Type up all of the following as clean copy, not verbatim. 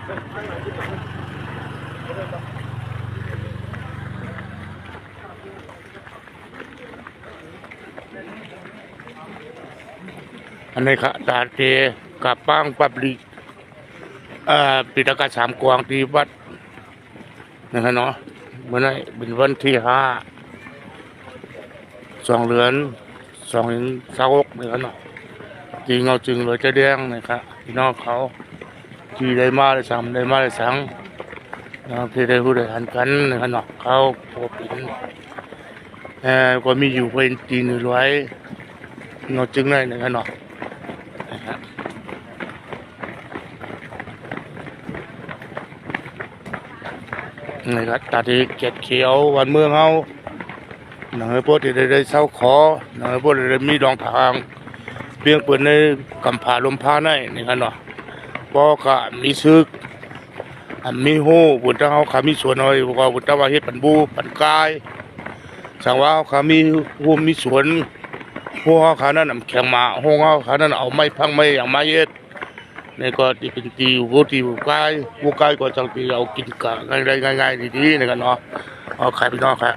อันนี้ค่ะตาเตกับปังปับลิปิฎกสามกวางที่วัดนะครับเนาะเมื่อไหร่เป็นวันที่2 เดือน26นะครับเนาะจริงเอาจริงเลยจะแดงนะครับพี่น้องเขาที่ได้มาได้สั่งได้มาได้สั่งที่ได้รู้ได้หันกันนะครับเนาะเขาพบเป็นก็มีอยู่เป็นตีนร้อยเงาจึงได้นะครับเนาะนี่ครับตาที่เก็ดเขียววันเมืองเฮาหนังไอ้พวกที่ได้เศร้าขอหนังไอ้พวกที่ได้มีดองทางเพียงเปิดในกำผาลมพาในนี่ครับเนาะพอก็มีซึกมีหูบุญเจ้าเขาขามีสวนหน่อยว่าบุญเจ้าว่าเฮ็ดปันบูปันกายสั่งว่าเขามีหูมีสวนหัวเขานั่นแข็งมาหัวเขานั่นเอาไม้พังไม้อย่างไม้เย็ดนี่ก็ที่เป็นตีวัวตีวัวกายก็จังที่เอากินกะง่ายๆดีๆนี่กันเนาะเอาขายพี่น้องครับ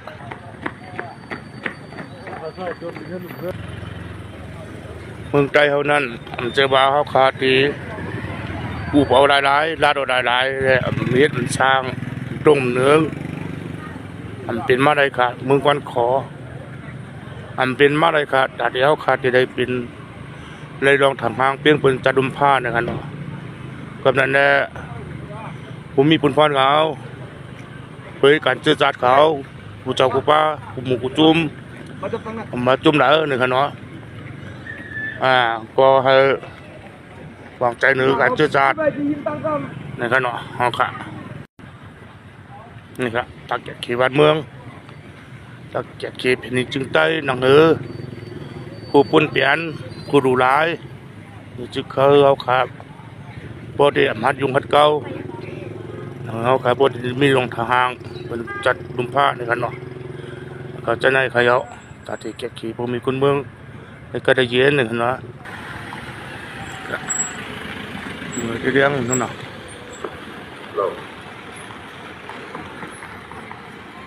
เมืองใจเท่านั้นเจ้าบ่าวเขาขาดตีกูเผาหลายลาดหลายเม็ดมันช่างตรงเนื้อมันเป็นมาได้ขาดเมืองควันขอมันเป็นมาได้ขาดแต่เดี๋ยวขาดจะได้เป็นเลยลองทำห้างเปี้ยงปืนจัดดุมผ้านะครับเนาะกับนั้นแหละผมมีปุ่นพรเขาเผยการเจอจัดเขากูเจ้ากูป้ากูหมูกูจุ่มมาจุ่มหนาหนึ่งครับเนาะก็ให้วางใจหนึ่งการเจอจัดนะครับเนาะฮะค่ะนี่ครับตักเกียรติขีวัดเมืองตักเกียรติขีแผ่นดินจึงใต้หนังผู้ปุ่นเปลี่ยนผู้ดูร้ายนี่จึงเคยเอาครับพอได้หัดยุงหัดเก่าเขาขายพอได้มีลงทางเป็นจัดดุมผ้าในกันเนาะเขาจะในขยะตัดที่เก็บขี่ผมมีคนเมืองในกระดาษเย็นหนึ่งเนาะเหมือนที่เลี้ยงนั่นเนาะเรา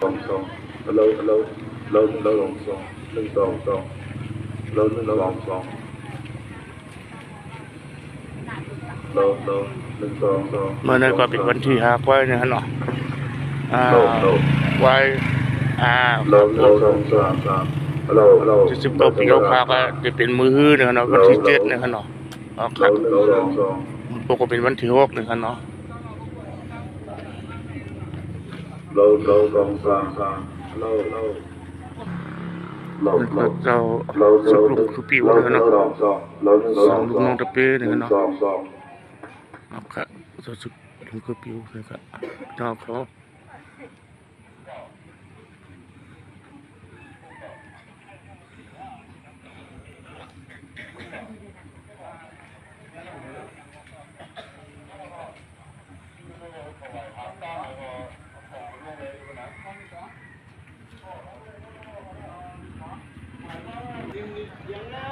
ลองสองเราลองสองเมื่อนั้นก็เป็นวันที่5 ไว้นะครับเนาะไว้70 ปีเขาพาก็จะเป็นมือฮื้อนะครับเนาะวันที่7นะครับเนาะครับปกติเป็นวันที่6นะครับเนาะเราสุกลุงคือปิวนะครับเนาะสองลูกน้องตะเป้นะครับเนาะครับสุกลุงคือปิวนะครับเนาะเขา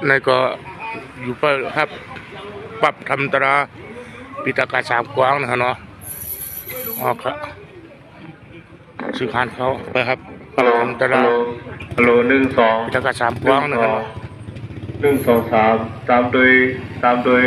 ในก็อยู่ไปครับปรับทำตราปิฎกสามกวางนะครับเนาะครับสื่อขานเขาไปครับปรับทำตรา1 2ปิฎกสามกวางนะครับ1 2 3ตามโดย